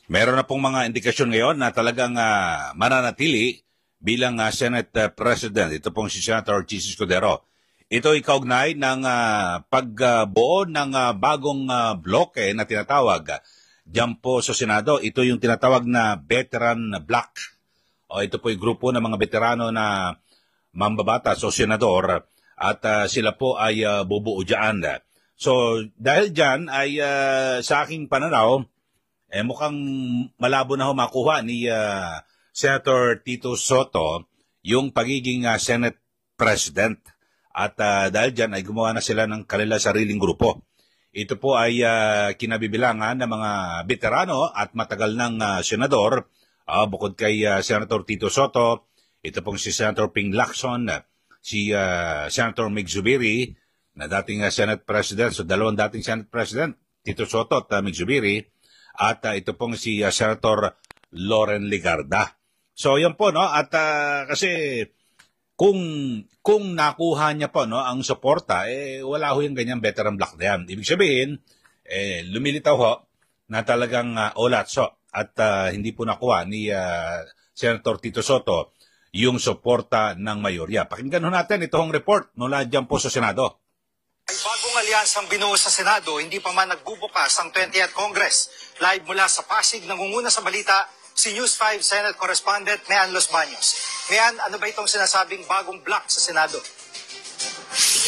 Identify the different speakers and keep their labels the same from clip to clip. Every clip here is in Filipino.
Speaker 1: Meron na pong mga indikasyon ngayon na talagang mananatili bilang Senate President. Ito pong si Senator Jesus Cordero. Ito ay kaugnay ng pagbuo ng bagong bloke na tinatawag diyan po sa Senado. Ito yung tinatawag na Veteran Bloc. Ito po yung grupo ng mga veterano na mambabatas o senador at sila po ay bubuo dyan. So dahil dyan ay sa aking pananaw, mukhang malabo na makuha ni Senator Tito Soto yung pagiging Senate President. At dahil dyan ay gumawa na sila ng kanila sariling grupo. Ito po ay kinabibilangan ng mga veterano at matagal ng senador. Bukod kay Senator Tito Soto, ito pong si Senator Ping Lacson, si Senator Mig Zubiri, na dating Senate President. So dalawang dating Senate President, Tito Soto at Mig Zubiri. At ito pong si Senator Loren Legarda. So yan po, no? At kasi kung nakuha niya po ang suporta, wala ho yung ganyang veteran block na yan. Ibig sabihin, lumilitaw ho na talagang olatso at hindi po nakuha ni Senator Tito Soto yung suporta ng mayorya. Pakinggan ho natin itong report mula dyan po sa Senado.
Speaker 2: Ay bagong alyansang binuo sa Senado, hindi pa man nagbubukas ang 20th Congress. Live mula sa Pasig, nangunguna sa balita, si News 5 Senate Correspondent Mean Los Baños. Mean, ano ba itong sinasabing bagong block sa Senado?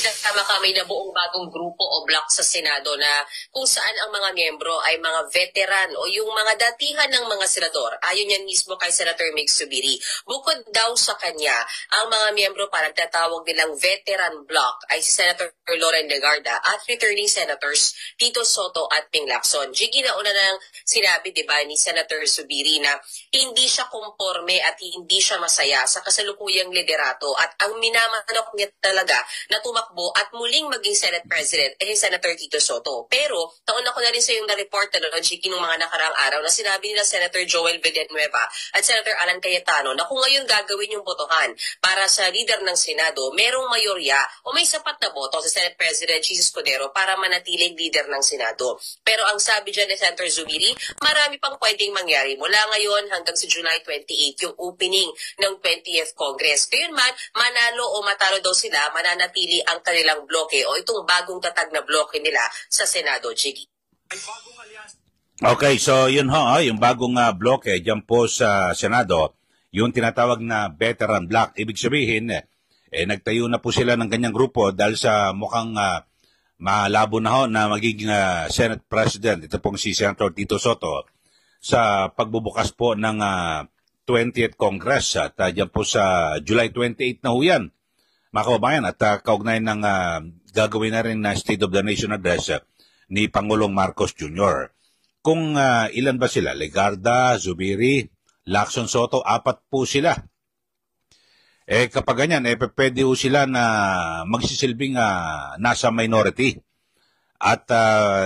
Speaker 3: Tama ka, may nabuong bagong grupo o block sa Senado na kung saan ang mga miyembro ay mga veteran o yung mga datihan ng mga senador. Ayon yan mismo kay Senator Mig Zubiri. Bukod daw sa kanya, ang mga miyembro para tatawag nilang veteran block ay si Senator Loren Legarda at returning senators Tito Soto at Ping Lacson. Jiggy, nauna nang sinabi, diba, ni Senator Zubiri na hindi siya komporme at hindi siya masaya sa kasalukuyang liderato at ang minamanok niya talaga na tumakbo at muling maging Senate President si Senator Tito Soto. Pero, taon ako na rin sa yung na-report na Jiki nung mga nakaraang araw na sinabi nila Senator Joel Villanueva at Senator Alan Cayetano na kung ngayon gagawin yung botohan para sa leader ng Senado, merong mayorya o may sapat na boto sa Senate President Jesus Cordero para manatiling leader ng Senado. Pero ang sabi dyan ni Senator Zubiri, marami pang pwedeng mangyari mula ngayon hanggang sa July 28 yung opening ng 20th Congress. Kayun man, manalo o matalo daw sila, mananatili ang kanilang bloke o itong bagong tatag na bloke nila sa Senado, Jiggy.
Speaker 1: Okay, so yun ho, yung bagong bloke dyan po sa Senado, yung tinatawag na veteran block. Ibig sabihin, nagtayo na po sila ng ganyang grupo dahil sa mukhang malabo na ho na magiging Senate President. Ito pong si Senator Tito Soto sa pagbubukas po ng 20th Congress at dyan po sa July 28 na ho yan. Mga kababayan, at kaugnay ng gagawin na rin na State of the Nation Address ni Pangulong Marcos Jr. Kung ilan ba sila? Legarda, Zubiri, Lacson, Soto, 4 po sila. Kapag ganyan, pwede po sila na magsisilbing nasa minority. At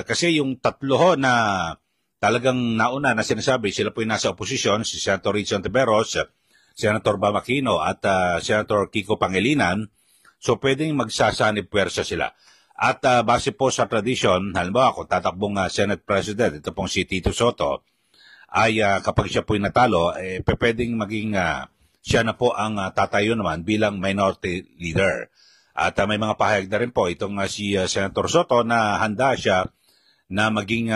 Speaker 1: kasi yung tatlo ho na talagang nauna na sinasabi, sila po yung nasa oposisyon, si Senator Richard Tiberos, Senator Bam Aquino at Senator Kiko Pangilinan. So pwedeng magsasanib puwersa sila. At base po sa tradisyon, halimbawa kung tatakbong Senate President, ito pong si Tito Soto, ay kapag siya po'y natalo, pwedeng maging siya na po ang tatayo naman bilang minority leader. At may mga pahayag na rin po itong si Senator Soto na handa siya na maging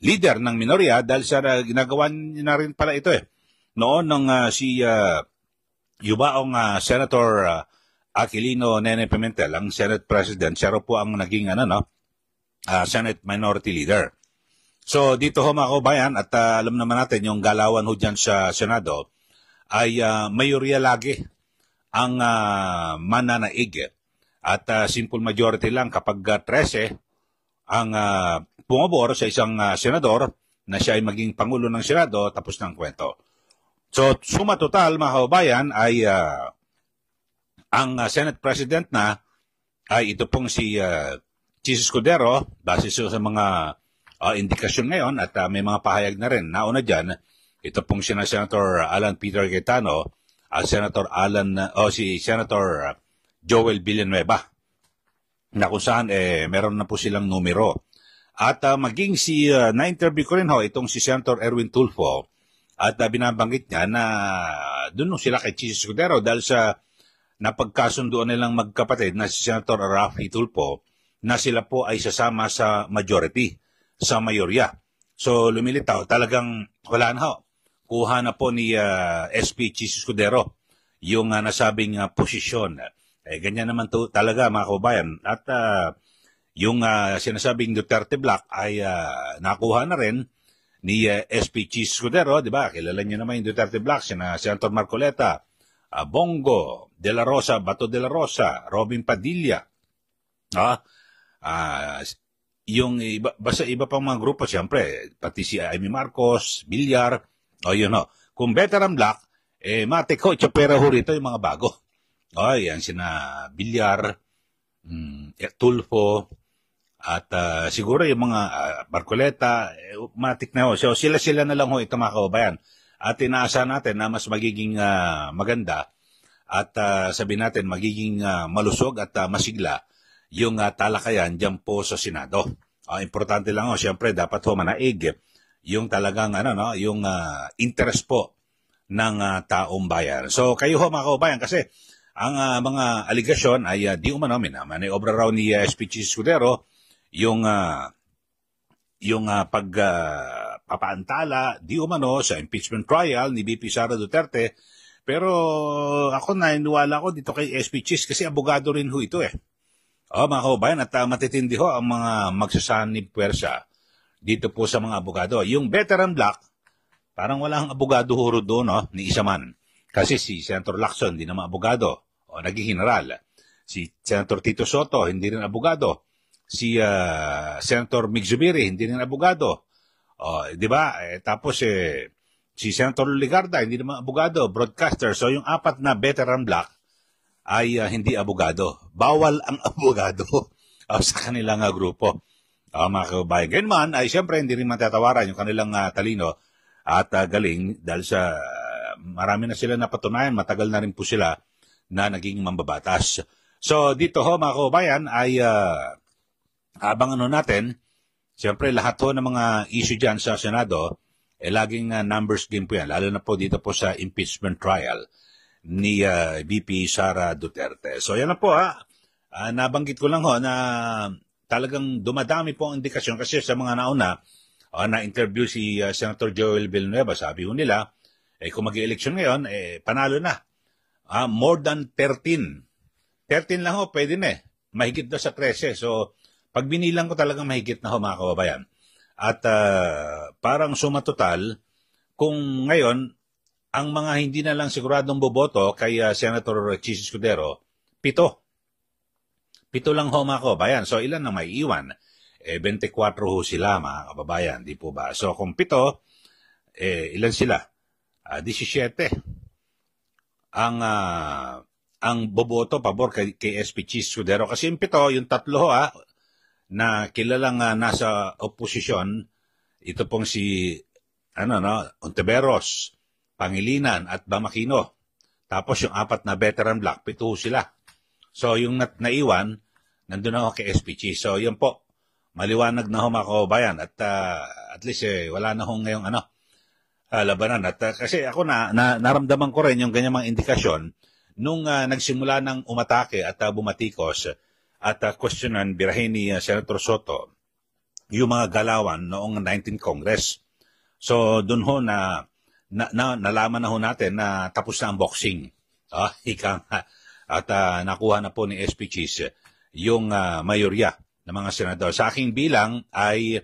Speaker 1: leader ng minorya dahil sa ginagawa niya na rin pala ito Noon nung si yubaong Senator Aquilino Nene Pimentel, ang Senate President, siya po ang naging Senate Minority Leader. So dito ho mga kabayan, at alam naman natin yung galawan ho dyan sa Senado ay mayorya lagi ang mananaig. At simple majority lang kapag 13 ang pumabor sa isang senador na siya ay maging Pangulo ng Senado, tapos ng kwento. So suma total mga kabayan ay ang Senate President na ay ito pong si Jesus Cordero, base sa mga indikasyon ngayon at may mga pahayag na rin. Nauna dyan, ito pong si Senator Alan Peter Cayetano at si Senator Joel Villanueva na kung saan meron na po silang numero. At maging na-interview ko rin ho itong si Senator Erwin Tulfo at binabanggit niya na doon sila kay Chis Escudero dahil sa napagkasunduan nilang magkapatid na si Senator Raffy Tulfo na sila po ay sasama sa majority, sa mayorya. So lumilitaw, talagang wala na ho. Kuha na po ni SP Chis Escudero yung nasabing posisyon. Ganyan naman to talaga mga kababayan. At yung sinasabing Duterte Black ay nakuha na rin ni SP Chis Escudero, di ba? Kilala niyo naman yung Duterte Black, Senator Marcoleta, Bongo, De La Rosa, Bato De La Rosa, Robin Padilla. Yung iba, basta iba pang mga grupo, siyempre, pati si Amy Marcos, Villar, yun ho. Kung veteran Black, matik ho, tsapera ho rito yung mga bago. Yan sina Villar, Tulfo, at siguro yung mga Marcoleta, matik na ho. So sila na lang ho ito mga kababayan. At inaasa natin na mas magiging maganda at sabihin natin magiging malusog at masigla yung talakayan dyan po sa Senado. Importante lang ho, siyempre dapat ho manaig yung talagang yung interest po ng taong bayan. So kayo ho mga kababayan, kasi ang mga aligasyon ay di umano maniobra raw ni SP Chis Escudero yung pagpapaantala di umano sa impeachment trial ni VP Sara Duterte. Pero ako naniniwala ko dito kay SP Chis kasi abogado rin ho ito mga kababayan, at matitindi ho ang mga magsasanib pwersa dito po sa mga abogado. Yung veteran Black, parang walang abogado huro doon, ni isa man. Kasi si Senator Lacson, hindi naman abogado, naging general. Si Senator Tito Soto, hindi rin abogado. Si Senator Mig Zubiri, hindi rin abogado. Di ba? Tapos si Senator Ligarda, hindi naman abogado, broadcaster. So yung apat na veteran Black ay hindi abogado. Bawal ang abogado sa kanilang grupo. Mga kababayan. Ganyan man, ay siyempre hindi rin matatawaran yung kanilang talino at galing dahil sa marami na sila napatunayan, matagal na rin po sila na naging mambabatas. So dito ho mga kababayan ay abangan natin, siyempre lahat ho ng mga issue dyan sa Senado, laging numbers game po yan, lalo na po dito po sa impeachment trial ni VP Sara Duterte. So yan na po nabanggit ko lang ho na talagang dumadami po ang indikasyon kasi sa mga nauna na-interview si Senator Joel Villanueva, sabi ho nila, kung mag-eleksyon ngayon, panalo na. More than 13. 13 lang ho, pwede na mahigit na sa 13. So pag binilang ko talagang mahigit na ho mga kababayan. At parang suma total, kung ngayon, ang mga hindi na lang siguradong boboto kay Senator Chis Escudero, 7. 7 lang ho mga kababayan. So ilan na may iwan? 24 ho sila mga kababayan, di po ba? So kung 7, ilan sila? 17. Ang boboto pabor kay SP Chis Escudero. Kasi yung 7, yung 3 ho na kilalang nasa oposisyon, ito pong si Ontiveros, Pangilinan at Bamakino. Tapos yung 4 na veteran Black, 7 sila. So yung naiwan, nandun ako kay SPG. So yun po, maliwanag na ho mga kababayan. At least wala na ho ngayong labanan. At kasi ako naramdaman ko rin yung ganyang mga indikasyon nung nagsimula ng umatake at bumatikos at questionan birahin ni Senator Soto yung mga galawan noong 19th Congress. So doon ho nalaman na ho natin na tapos na ang boxing. At nakuha na po ni SP Chis yung mayorya ng mga senador. Sa aking bilang ay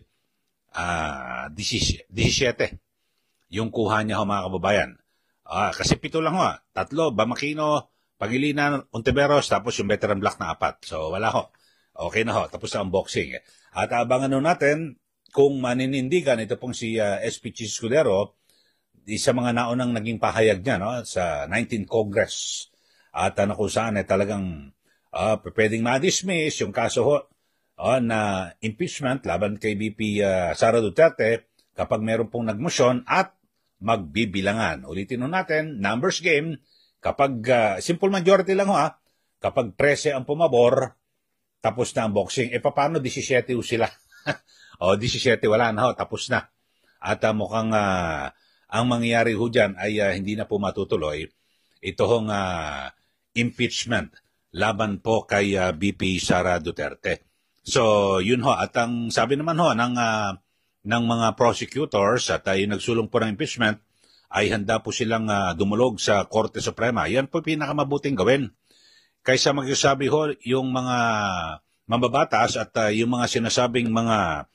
Speaker 1: 17 yung kuha niya ho mga kababayan. Kasi 7 lang ho. 3, Bamakino, Pangilinan, Ontiveros, tapos yung veteran Black na 4. So wala ho. Okay na ho. Tapos na ang boxing. At abangan ho natin kung maninindigan ito pong si SP Chis Escudero sa mga naunang naging pahayag niya sa 19th Congress. At kung saan talagang pwedeng ma-dismiss yung kaso ho na impeachment laban kay VP Sara Duterte kapag meron pong nagmosyon at magbibilangan. Ulitin ho natin, numbers game, kapag simple majority lang ho kapag 13 ang pumabor, tapos na ang boxing. Paano 17 ho sila? O, 17 wala na ho, tapos na. At mukhang ang mangyayari ho dyan ay hindi na po matutuloy. Ito hong impeachment laban po kay VP Sara Duterte. So, yun ho. At ang sabi naman ho ng mga prosecutors at yung nagsulong po ng impeachment ay handa po silang dumulog sa Korte Suprema. Yan po pinakamabuting gawin. Kaysa magsasabi ho yung mga mambabatas at yung mga sinasabing mga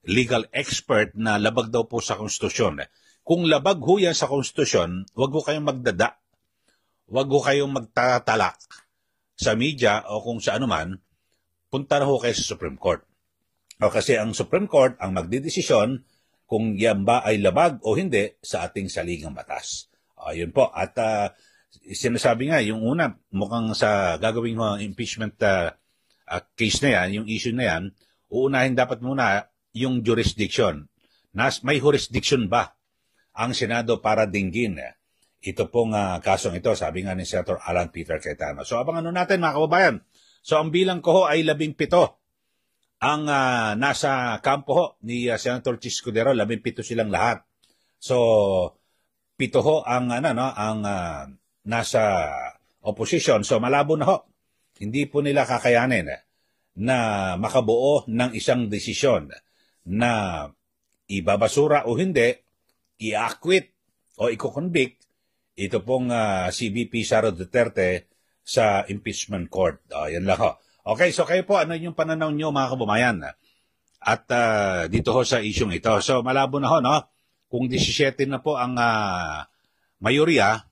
Speaker 1: legal expert na labag daw po sa konstitusyon. Kung labag ho yan sa konstitusyon, wag ho kayong magdada. Wag ho kayong magtatalak sa media o kung sa anuman, punta na ho kayo sa Supreme Court. O kasi ang Supreme Court ang magdidesisyon kung yan ba ay labag o hindi sa ating saligang batas. Yun po. At sinasabi nga, yung una, mukhang sa gagawin mo ang impeachment case na yan, yung issue na yan, uunahin dapat muna yung jurisdiction. May jurisdiction ba ang Senado para dinggin ito pong kasong ito, sabi nga ni Senator Alan Peter Cayetano. So abangan natin mga kababayan. So ang bilang ko ho ay 17 ang nasa kampo ho ni Senator Chis Escudero, 17 silang lahat. So 7 ho ang nasa opposition. So malabo na ho. Hindi po nila kakayanin na makabuo ng isang desisyon na ibabasura o hindi, i-acquit o i-convict ito pong si VP Sara Duterte sa impeachment court. Yan lang ho. Okay, so kayo po, ano yung pananaw nyo mga kababayan? At dito ho sa isyong ito. So malabo na ho, no? Kung 17 na po ang mayorya,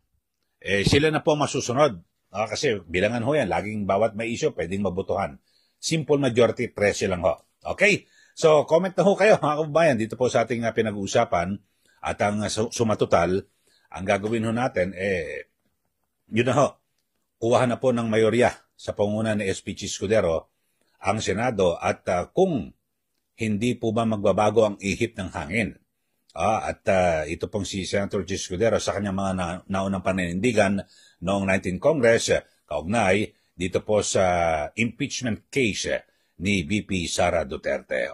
Speaker 1: sila na po masusunod. Kasi bilangan ho yan, laging bawat may issue, pwedeng mabutuhan. Simple majority, 13 lang ho. Okay? So comment na ho kayo mga kababayan dito po sa ating pinag-uusapan at ang sumatotal. Ang gagawin ho natin, yun na ho, kuwahan na po ng mayorya sa panguna ni SP Chis Escudero ang Senado at kung hindi po ba magbabago ang ihip ng hangin. At ito pong si Senator Chis Escudero sa kanyang mga naunang paninindigan noong 19th Congress, kaugnay dito po sa impeachment case ni VP Sara Duterte.